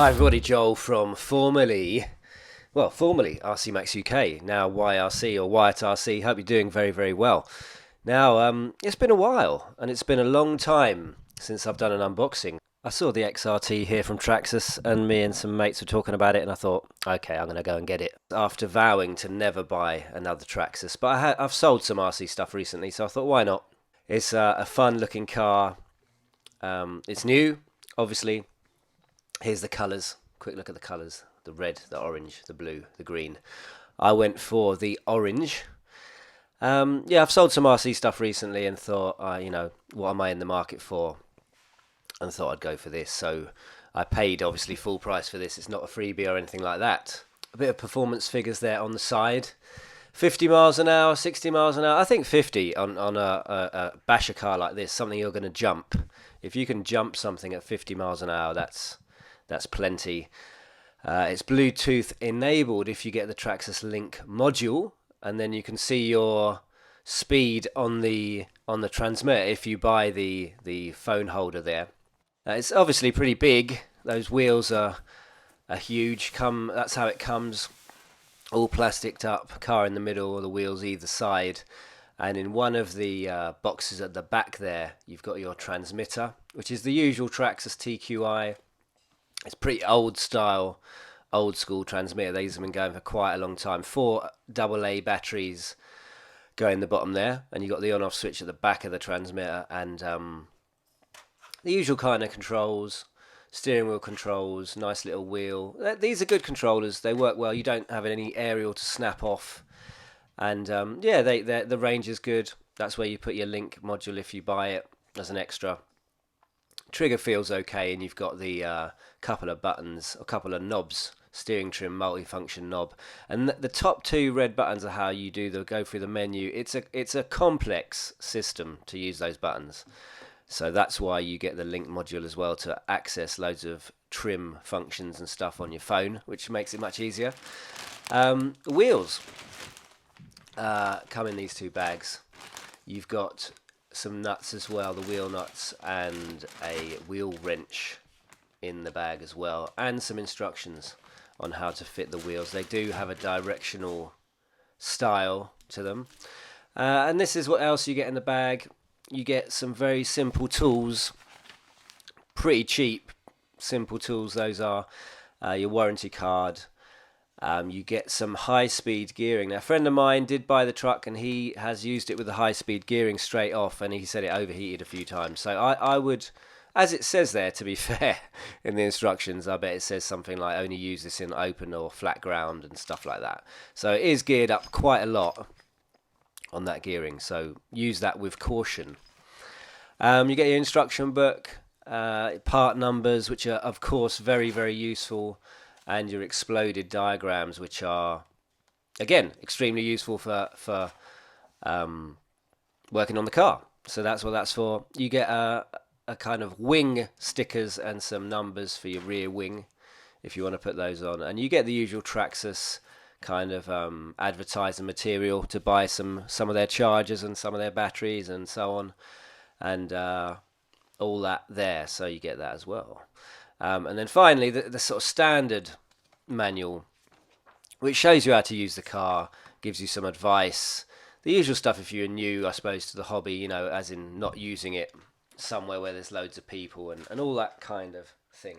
Hi everybody, Joel from formerly RCmaxXUK, now YRC or Wyatt RC. Hope you're doing very, very well. Now, it's been a while, and it's been a long time since I've done an unboxing. I saw the XRT here from TRAXXAS, and me and some mates were talking about it, and I thought, okay, I'm going to go and get it. After vowing to never buy another TRAXXAS, but I've sold some RC stuff recently, so I thought, why not? It's a fun-looking car. It's new, obviously. Here's the colours. Quick look at the colours. The red, the orange, the blue, the green. I went for the orange. Yeah, I've sold some RC stuff recently and thought, what am I in the market for? And thought I'd go for this. So I paid, obviously, full price for this. It's not a freebie or anything like that. A bit of performance figures there on the side. 50 miles an hour, 60 miles an hour. I think 50 on a basher car like this, something you're going to jump. If you can jump something at 50 miles an hour, that's plenty. It's Bluetooth enabled if you get the TRAXXAS Link module, and then you can see your speed on the transmitter if you buy the phone holder there. It's obviously pretty big. Those wheels are huge. That's how it comes, all plasticed up, car in the middle, the wheels either side. And in one of the boxes at the back there, you've got your transmitter, which is the usual TRAXXAS TQI. It's pretty old style, old school transmitter. These have been going for quite a long time. 4 AA batteries go in the bottom there, and you've got the on-off switch at the back of the transmitter, and the usual kind of controls, steering wheel controls, nice little wheel. These are good controllers. They work well. You don't have any aerial to snap off, and the range is good. That's where you put your Link module if you buy it as an extra. Trigger feels okay, and you've got the couple of buttons, a couple of knobs, steering trim, multifunction knob, and the top 2 red buttons are how you go through the menu. It's a complex system to use those buttons, so that's why you get the Link module as well to access loads of trim functions and stuff on your phone, which makes it much easier. Wheels come in these 2 bags. You've got some nuts as well, the wheel nuts, and a wheel wrench in the bag as well, and some instructions on how to fit the wheels. They do have a directional style to them, and this is what else you get in the bag. You get some very simple tools, pretty cheap, simple tools those are. Your warranty card. You get some high-speed gearing. Now, a friend of mine did buy the truck, and he has used it with the high-speed gearing straight off, and he said it overheated a few times. So I would, as it says there, to be fair, in the instructions, I bet it says something like only use this in open or flat ground and stuff like that. So it is geared up quite a lot on that gearing, so use that with caution. You get your instruction book, part numbers, which are, of course, very, very useful, and your exploded diagrams, which are, again, extremely useful for working on the car. So that's what that's for. You get a kind of wing stickers and some numbers for your rear wing, if you want to put those on. And you get the usual TRAXXAS kind of advertising material to buy some of their chargers and some of their batteries and so on, and all that there. So you get that as well. And then finally, the sort of standard manual, which shows you how to use the car, gives you some advice. The usual stuff if you're new, I suppose, to the hobby, as in not using it somewhere where there's loads of people and all that kind of thing.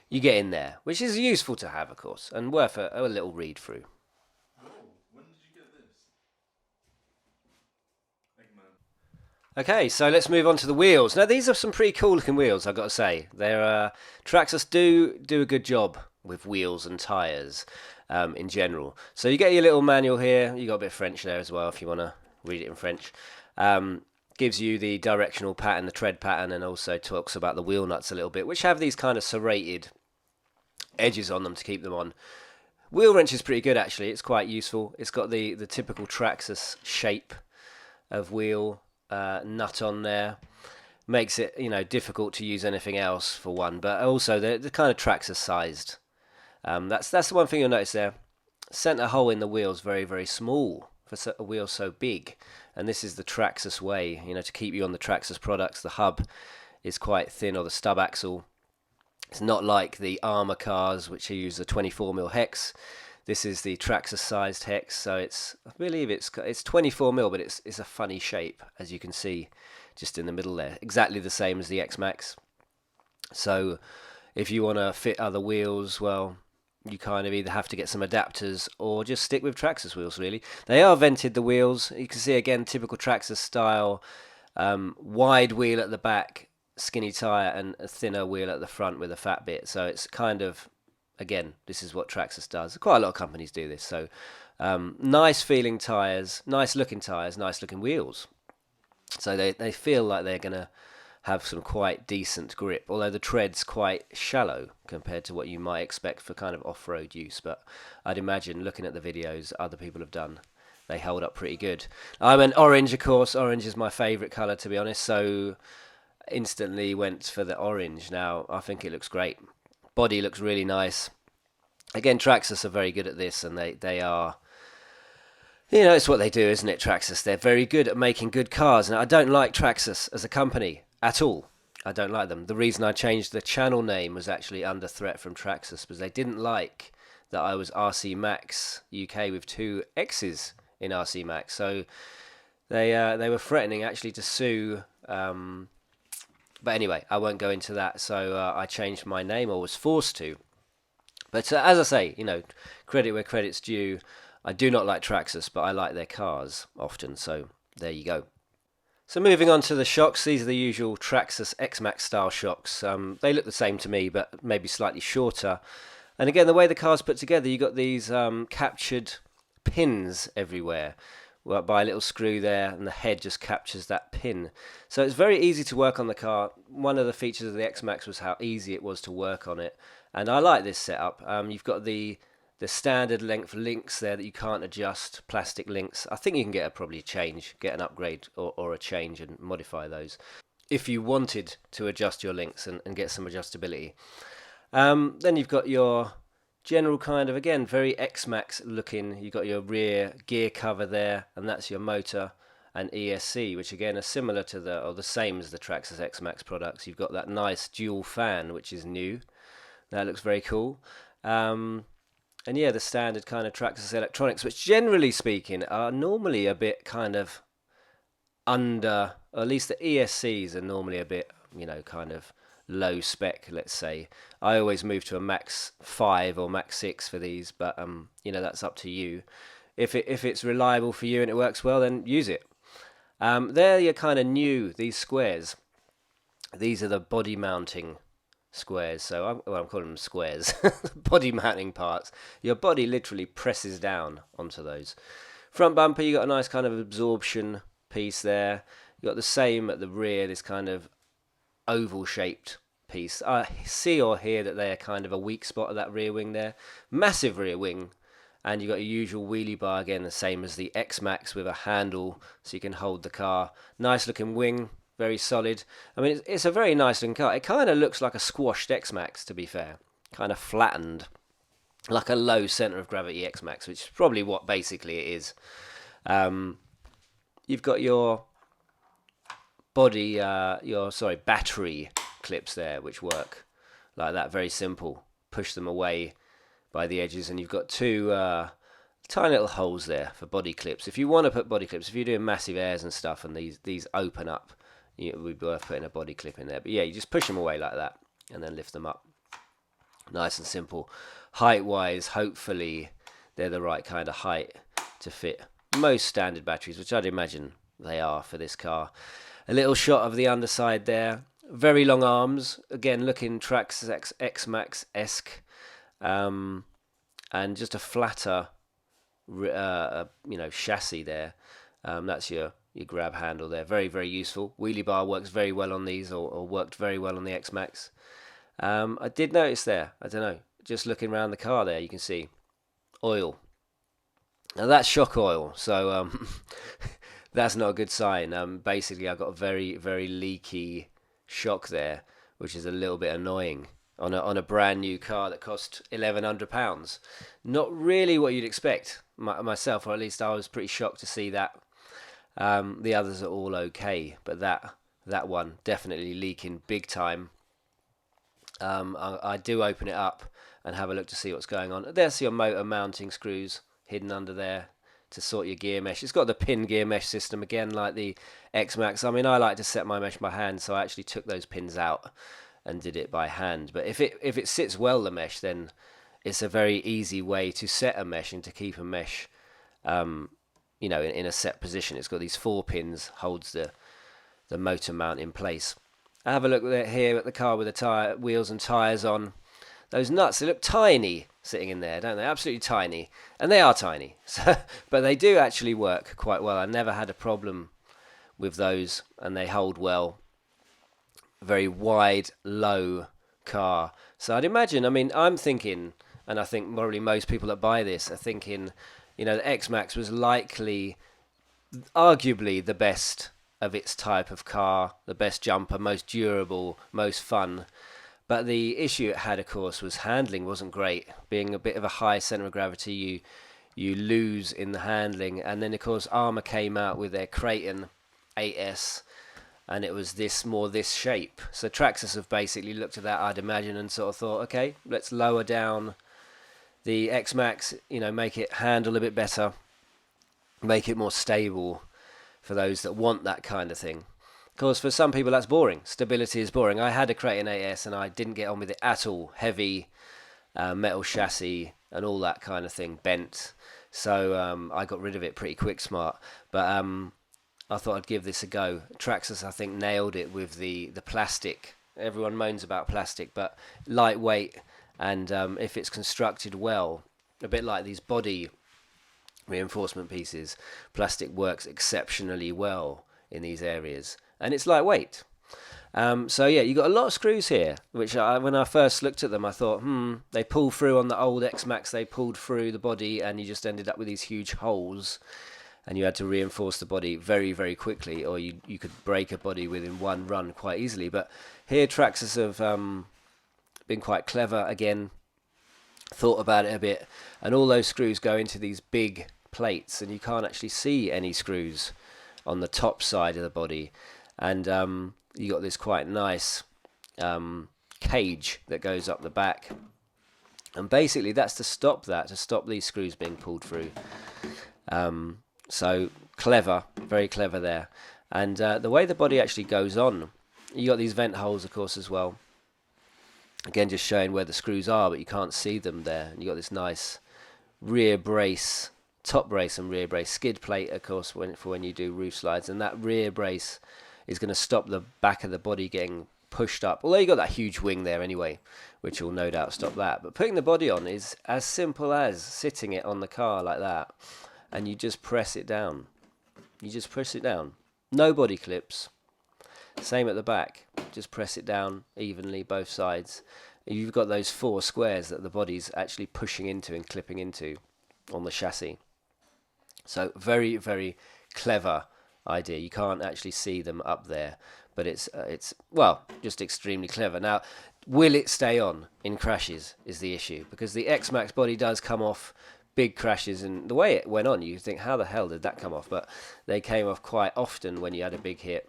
You get in there, which is useful to have, of course, and worth a little read through. Okay, so let's move on to the wheels. Now, these are some pretty cool looking wheels, I've got to say. They're TRAXXAS do a good job with wheels and tyres in general. So you get your little manual here. You got a bit of French there as well if you want to read it in French. Gives you the directional pattern, the tread pattern, and also talks about the wheel nuts a little bit, which have these kind of serrated edges on them to keep them on. Wheel wrench is pretty good, actually. It's quite useful. It's got the typical TRAXXAS shape of wheel nut on there. Makes it difficult to use anything else for one, but also they're kind of TRAXXAS sized. That's the one thing you'll notice there. Center hole in the wheel is very, very small for a wheel so big, and this is the TRAXXAS way, to keep you on the TRAXXAS products. The hub is quite thin, or the stub axle It's not like the Armour cars, which use a 24mm hex. This is the TRAXXAS sized hex, so I believe it's 24mm, but it's a funny shape, as you can see, just in the middle there. Exactly the same as the XMaxx. So if you want to fit other wheels, well, you kind of either have to get some adapters or just stick with TRAXXAS wheels, really. They are vented, the wheels. You can see, again, typical TRAXXAS style, wide wheel at the back, skinny tyre, and a thinner wheel at the front with a fat bit. So it's kind of, again, this is what TRAXXAS does. Quite a lot of companies do this. So nice feeling tyres, nice looking wheels. So they feel like they're going to have some quite decent grip, although the tread's quite shallow compared to what you might expect for kind of off-road use. But I'd imagine, looking at the videos other people have done, they hold up pretty good. I went orange, of course. Orange is my favourite colour, to be honest, so instantly went for the orange. Now, I think it looks great. Body looks really nice. Again, TRAXXAS are very good at this, and they are... You know, it's what they do, isn't it, TRAXXAS? They're very good at making good cars. And I don't like TRAXXAS as a company at all. I don't like them. The reason I changed the channel name was actually under threat from TRAXXAS, because they didn't like that I was RCmaxxUK with 2 X's in RCmaxx. So they were threatening actually to sue. But anyway, I won't go into that. So I changed my name, or was forced to. But as I say, you know, credit where credit's due. I do not like TRAXXAS, but I like their cars often, so there you go. So moving on to the shocks, these are the usual TRAXXAS XMaxx style shocks. They look the same to me, but maybe slightly shorter. And again, the way the car's put together, you've got these captured pins everywhere, well, by a little screw there, and the head just captures that pin. So it's very easy to work on the car. One of the features of the XMaxx was how easy it was to work on it, and I like this setup. You've got the standard length links there that you can't adjust, plastic links. I think you can get get an upgrade or a change and modify those if you wanted to adjust your links and get some adjustability. Then you've got your general kind of, again, very XMaxx looking. You've got your rear gear cover there, and that's your motor and ESC, which again are similar to the same as the TRAXXAS XMaxx products. You've got that nice dual fan, which is new. That looks very cool. And yeah, the standard kind of TRAXXAS electronics, which generally speaking are normally a bit kind of under, or at least the ESCs are normally a bit, you know, kind of low spec, let's say. I always move to a Max 5 or Max 6 for these, but you know, that's up to you. If it's reliable for you and it works well, then use it. They're your kind of new, these squares. These are the body mounting squares, so I'm calling them squares. Body mounting parts. Your body literally presses down onto those. Front bumper, you got a nice kind of absorption piece there. You got the same at the rear, this kind of oval shaped piece. I see or hear that they are kind of a weak spot of that rear wing there. Massive rear wing, and you got your usual wheelie bar, again the same as the XMaxx, with a handle so you can hold the car. Nice looking wing. Very solid. I mean, it's a very nice looking car. It kind of looks like a squashed XMaxx, to be fair. Kind of flattened, like a low centre of gravity XMaxx, which is probably what basically it is. You've got your battery clips there, which work like that. Very simple. Push them away by the edges, and you've got 2 tiny little holes there for body clips. If you want to put body clips, if you're doing massive airs and stuff, and these open up, it would be worth putting a body clip in there. But yeah, you just push them away like that and then lift them up. Nice and simple. Height wise, hopefully they're the right kind of height to fit most standard batteries, which I'd imagine they are for this car. A little shot of the underside there. Very long arms, again looking TRAXXAS XMaxx-esque, and just a flatter chassis there. That's your grab handle there. Very, very useful. Wheelie bar works very well on these, or worked very well on the XMaxx. I did notice there, I don't know, just looking around the car there, you can see oil. Now that's shock oil, so that's not a good sign. Basically, I got a very, very leaky shock there, which is a little bit annoying on a brand new car that cost £1,100. Not really what you'd expect myself, or at least I was pretty shocked to see that. The others are all okay, but that one definitely leaking big time. I do open it up and have a look to see what's going on. There's your motor mounting screws hidden under there to sort your gear mesh. It's got the pin gear mesh system again, like the XMaxx. I mean, I like to set my mesh by hand, so I actually took those pins out and did it by hand. But if it sits well, the mesh, then it's a very easy way to set a mesh and to keep a mesh, you know, in a set position. It's got these 4 pins, holds the motor mount in place. I have a look here at the car with the wheels and tyres on. Those nuts, they look tiny sitting in there, don't they? Absolutely tiny. And they are tiny. So, but they do actually work quite well. I never had a problem with those, and they hold well. Very wide, low car. So I'd imagine, I mean, I'm thinking, and I think probably most people that buy this are thinking, you know, the XMaxx was likely, arguably the best of its type of car, the best jumper, most durable, most fun. But the issue it had, of course, was handling wasn't great. Being a bit of a high centre of gravity, you lose in the handling. And then, of course, Armour came out with their Kraton 8S, and it was this shape. So TRAXXAS have basically looked at that, I'd imagine, and sort of thought, okay, let's lower down the XMaxx, you know, make it handle a bit better, make it more stable for those that want that kind of thing. Of course, for some people that's boring. Stability is boring. I had a Kraton 8S and I didn't get on with it at all. Heavy metal chassis and all that kind of thing, bent. So I got rid of it pretty quick smart. But I thought I'd give this a go. TRAXXAS, I think, nailed it with the plastic. Everyone moans about plastic, but lightweight, and if it's constructed well, a bit like these body reinforcement pieces, plastic works exceptionally well in these areas, and it's lightweight. So yeah, you got a lot of screws here, which when I first looked at them, I thought, they pull through. On the old XMaxx, they pulled through the body, and you just ended up with these huge holes, and you had to reinforce the body very, very quickly, or you could break a body within one run quite easily. But here, TRAXXAS have been quite clever again, thought about it a bit, and all those screws go into these big plates, and you can't actually see any screws on the top side of the body, and you got this quite nice cage that goes up the back, and basically that's to stop these screws being pulled through. So clever, very clever there. And the way the body actually goes on, you got these vent holes, of course, as well. Again, just showing where the screws are, but you can't see them there. And you got this nice rear brace, top brace and rear brace, skid plate, of course, for when you do roof slides. And that rear brace is going to stop the back of the body getting pushed up. Although you got that huge wing there anyway, which will no doubt stop that. But putting the body on is as simple as sitting it on the car like that, and you just press it down. You just press it down. No body clips. Same at the back. Just press it down evenly, both sides. You've got those 4 squares that the body's actually pushing into and clipping into on the chassis. So very, very clever idea. You can't actually see them up there, but it's well, just extremely clever. Now, will it stay on in crashes is the issue, because the XMaxx body does come off big crashes, and the way it went on, you think, how the hell did that come off? But they came off quite often when you had a big hit.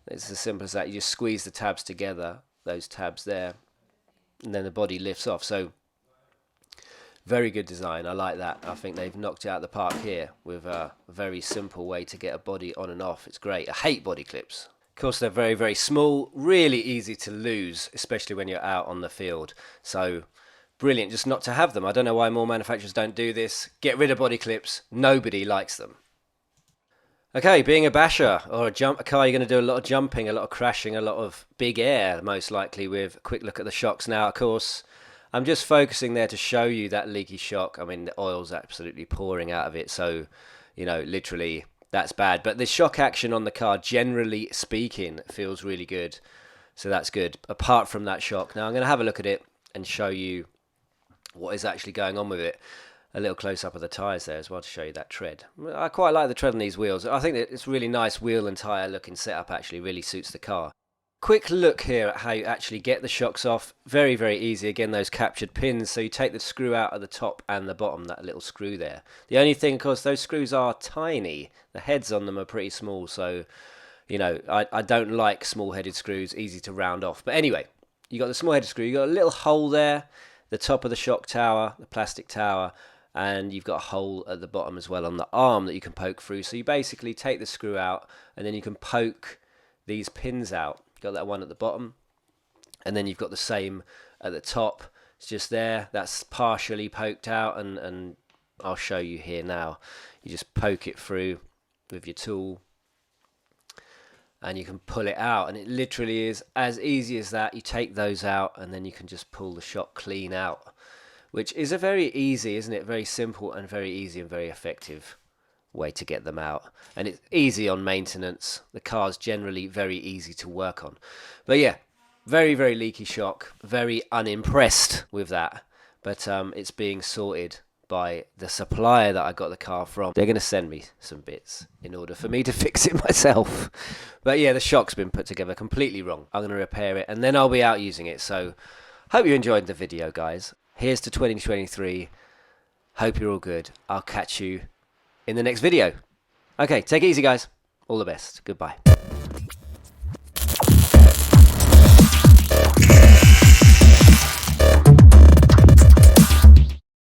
It's as simple as that. You just squeeze the tabs together, those tabs there, and then the body lifts off. So very good design. I like that. I think they've knocked it out of the park here with a very simple way to get a body on and off. It's great. I hate body clips. Of course, they're very, very small, really easy to lose, especially when you're out on the field. So brilliant just not to have them. I don't know why more manufacturers don't do this. Get rid of body clips. Nobody likes them. Okay, being a basher or a car, you're going to do a lot of jumping, a lot of crashing, a lot of big air, most likely, with a quick look at the shocks. Now, of course, I'm just focusing there to show you that leaky shock. I mean, the oil's absolutely pouring out of it, so, you know, literally, that's bad. But the shock action on the car, generally speaking, feels really good. So that's good, apart from that shock. Now, I'm going to have a look at it and show you what is actually going on with it. A little close-up of the tyres there as well to show you that tread. I quite like the tread on these wheels. I think that it's really nice wheel and tyre looking setup, actually really suits the car. Quick look here at how you actually get the shocks off. Very, very easy. Again, those captured pins. So you take the screw out of the top and the bottom, that little screw there. The only thing, of course, those screws are tiny. The heads on them are pretty small. So, you know, I don't like small-headed screws, easy to round off. But anyway, you got the small head screw, you got a little hole there, the top of the shock tower, the plastic tower, and you've got a hole at the bottom as well on the arm that you can poke through. So you basically take the screw out and then you can poke these pins out. You've got that one at the bottom, and then you've got the same at the top. It's just there, that's partially poked out, and I'll show you here now. You just poke it through with your tool and you can pull it out, and it literally is as easy as that. You take those out and then you can just pull the shock clean out, which is a very easy, isn't it? Very simple and very easy and very effective way to get them out. And it's easy on maintenance. The car's generally very easy to work on. But yeah, very, very leaky shock. Very unimpressed with that. But it's being sorted by the supplier that I got the car from. They're going to send me some bits in order for me to fix it myself. But yeah, the shock's been put together completely wrong. I'm going to repair it and then I'll be out using it. So hope you enjoyed the video, guys. Here's to 2023. Hope you're all good. I'll catch you in the next video. Okay, take it easy, guys. All the best. Goodbye.